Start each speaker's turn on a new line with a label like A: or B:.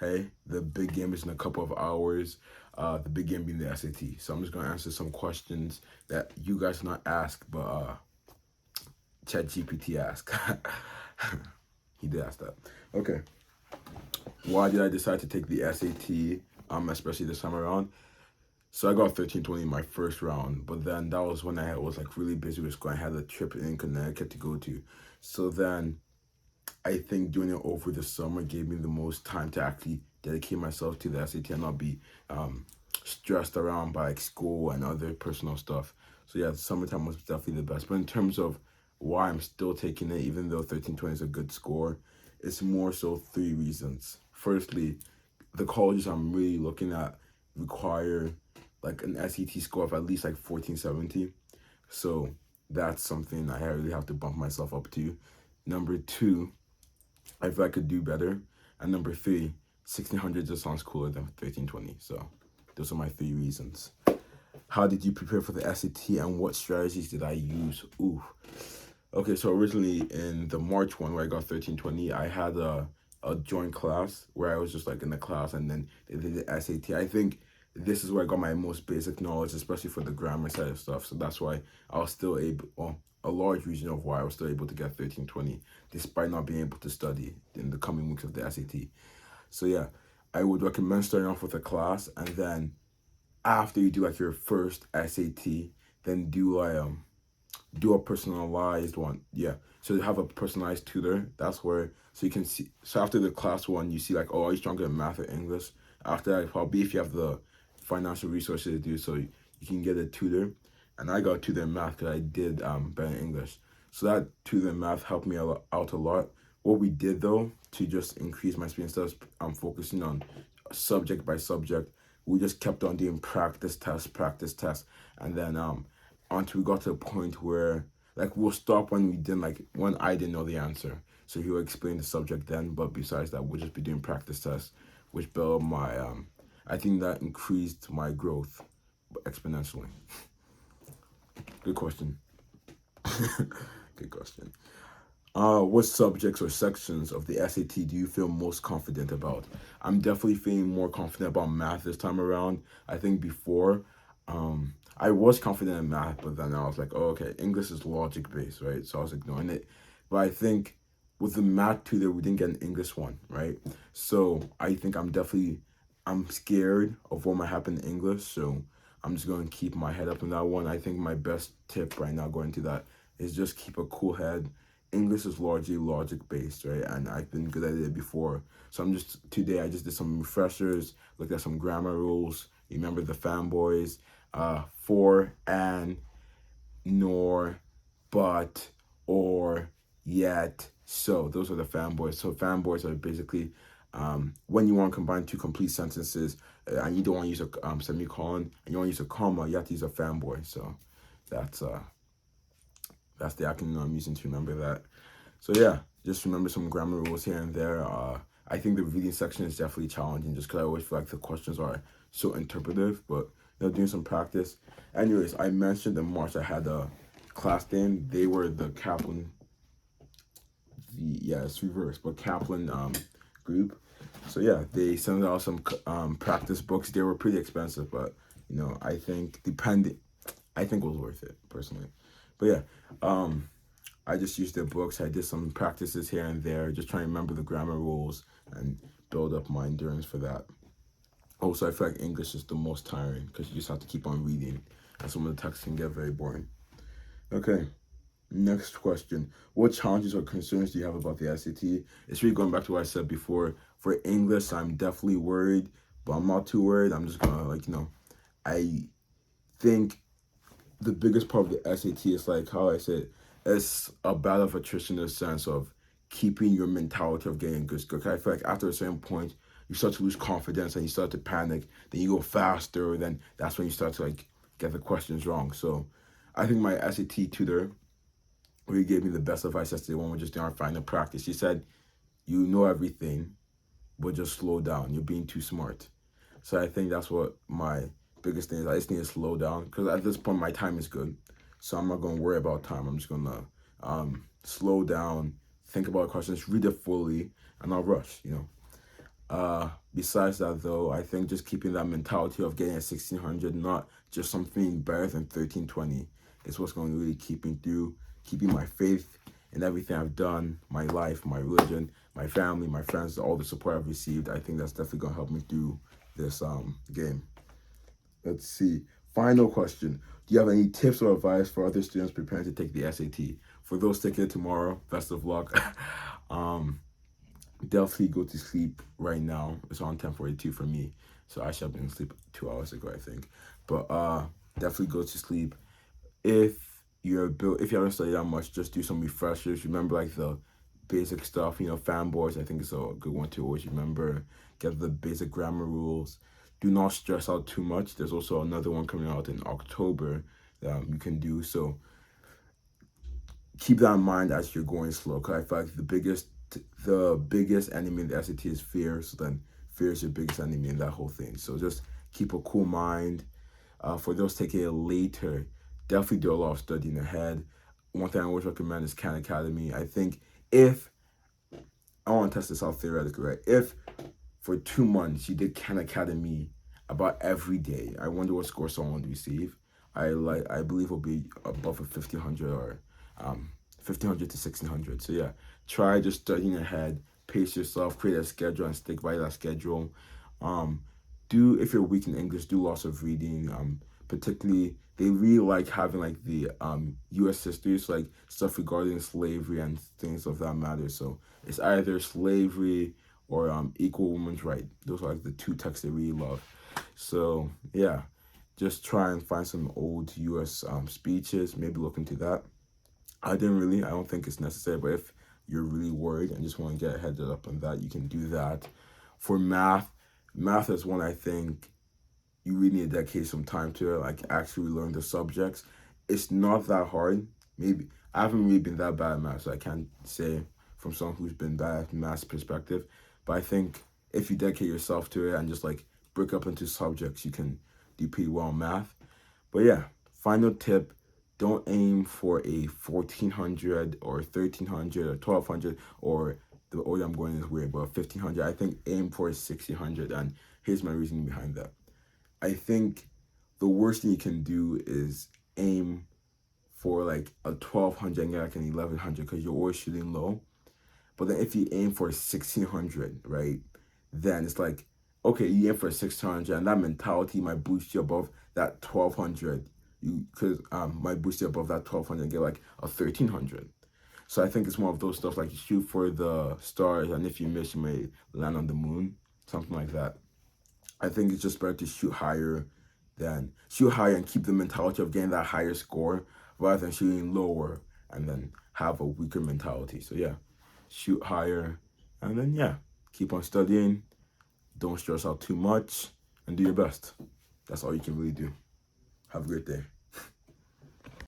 A: hey, the big game is in a couple of hours. The big game being the SAT. So I'm just gonna answer some questions that you guys not ask, but ChatGPT asked. He did ask that. Okay. Why did I decide to take the SAT? Especially this time around. So I got 1320 in my first round, but then that was when I was like really busy with school. I had a trip in Connecticut to go to. So then I think doing it over the summer gave me the most time to actually dedicate myself to the SAT and not be stressed around by like school and other personal stuff. So yeah, the summertime was definitely the best. But in terms of why I'm still taking it, even though 1320 is a good score, it's more so three reasons. Firstly, the colleges I'm really looking at require like an SAT score of at least like 1470. So that's something I really have to bump myself up to. Number two, I feel I could do better. And number three, 1600 just sounds cooler than 1320. So those are my three reasons. How did you prepare for the SAT and what strategies did I use? Ooh. Okay, so originally in the March one where I got 1320, I had a joint class where I was just like in the class and then they did the SAT. I think this is where I got my most basic knowledge, especially for the grammar side of stuff. So that's why I was still able, well, a large reason of why I was still able to get 1320, despite not being able to study in the coming weeks of the SAT. So yeah, I would recommend starting off with a class and then after you do like your first SAT, then do a personalized one. Yeah. So you have a personalized tutor. That's where so you can see. So after the class one, you see like, oh, are you stronger in math or English? After that, probably if you have the financial resources to do so, you can get a tutor. And I got a tutor in math because I did better in English. So that tutor in math helped me out a lot. What we did though to just increase my speed instead of focusing on subject by subject, we just kept on doing practice tests, and then until we got to a point where like we'll stop when we didn't like when I didn't know the answer. So he'll explain the subject then, but besides that, we'll just be doing practice tests, which built my I think that increased my growth exponentially. Good question. Good question. What subjects or sections of the SAT do you feel most confident about? I'm definitely feeling more confident about math this time around. I think before, I was confident in math, but then I was like, oh, okay, English is logic based, right? So I was ignoring it. But I think with the math tutor, we didn't get an English one, right? So I think I'm scared of what might happen in English. So I'm just going to keep my head up in that one. I think my best tip right now going to that is just keep a cool head. English is largely logic based, right? And I've been good at it before. So today I just did some refreshers, looked at some grammar rules. Remember the fanboys, for, and, nor, but, or, yet, so. Those are the fanboys. So fanboys are basically when you want to combine two complete sentences and you don't want to use a semicolon and you want to use a comma, you have to use a fanboy. So that's the acronym I'm using to remember that. So yeah, just remember some grammar rules here and there. I think the reading section is definitely challenging just because I always feel like the questions are so interpretive, but doing some practice. Anyways, I mentioned in March I had a class name. They were the Kaplan, yeah, it's reverse, but Kaplan group. So yeah, they sent out some practice books. They were pretty expensive, but I think it was worth it personally. But yeah, I just used their books. I did some practices here and there, just trying to remember the grammar rules and build up my endurance for that. Also, I feel like English is the most tiring because you just have to keep on reading, and some of the texts can get very boring. Okay, next question. What challenges or concerns do you have about the SAT? It's really going back to what I said before. For English, I'm definitely worried, but I'm not too worried. I'm just gonna I think the biggest part of the SAT is like how I said, it's a battle of attrition in the sense of keeping your mentality of getting good score. I feel like after a certain point, you start to lose confidence and you start to panic. Then you go faster. Then that's when you start to like get the questions wrong. So I think my SAT tutor really gave me the best advice yesterday when we were just doing our final practice. She said, "You know everything, but just slow down. You're being too smart." So I think that's what my biggest thing is. I just need to slow down because at this point my time is good. So I'm not going to worry about time. I'm just going to slow down, think about questions, read it fully, and not rush, Besides that, though, I think just keeping that mentality of getting a 1600, not just something better than 1320, is what's going to really keep me through, keeping my faith in everything I've done, my life, my religion, my family, my friends, all the support I've received. I think that's definitely going to help me through this game. Let's see. Final question. Do you have any tips or advice for other students preparing to take the SAT? For those taking it tomorrow, best of luck. Definitely go to sleep right now. It's on 10:42 for me, so I should have been asleep 2 hours ago, I think. But definitely go to sleep. If if you haven't studied that much, just do some refreshers. Remember like the basic stuff, fanboys. I think it's a good one to always remember. Get the basic grammar rules. Do not stress out too much. There's also another one coming out in October that you can do. So keep that in mind as you're going slow. Cause I feel like the biggest enemy in the SAT is fear. So then fear is your biggest enemy in that whole thing. So just keep a cool mind. For those taking it later, definitely do a lot of studying ahead. One thing I always recommend is Khan Academy. I think if I want to test this out theoretically, right? If for 2 months you did Khan Academy about every day, I wonder what score someone would receive. I believe it'll be above a 1500 or 1500 to 1600. So yeah, try just studying ahead, pace yourself, create a schedule, and stick by that schedule. If you're weak in English, do lots of reading. Particularly, they really like having like the U.S. history, so like stuff regarding slavery and things of that matter. So it's either slavery or equal women's right. Those are like the two texts they really love. So yeah, just try and find some old U.S. Speeches. Maybe look into that. I don't think it's necessary, but if you're really worried and just want to get a heads up on that, you can do that. For math is one I think you really need to dedicate some time to it, like actually learn the subjects. It's not that hard. Maybe I haven't really been that bad at math, so I can't say from someone who's been bad at math's perspective. But I think if you dedicate yourself to it and just like break up into subjects, you can do pretty well in math. But yeah, final tip, don't aim for a 1400 or 1300 or 1200 or the order I'm going is weird, but 1500. I think aim for 1600, and here's my reasoning behind that. I think the worst thing you can do is aim for like a 1200 and get like an 1100 because you're always shooting low. But then if you aim for 1600, right, then it's like, okay, you aim for 1600 and that mentality might boost you above that 1200. Might boost you above that 1200 and get like a 1300. So I think it's one of those stuff like you shoot for the stars, and if you miss, you may land on the moon, something like that. I think it's just better to shoot higher and keep the mentality of getting that higher score rather than shooting lower and then have a weaker mentality. So yeah, shoot higher and then yeah, keep on studying. Don't stress out too much and do your best. That's all you can really do. Have a great day.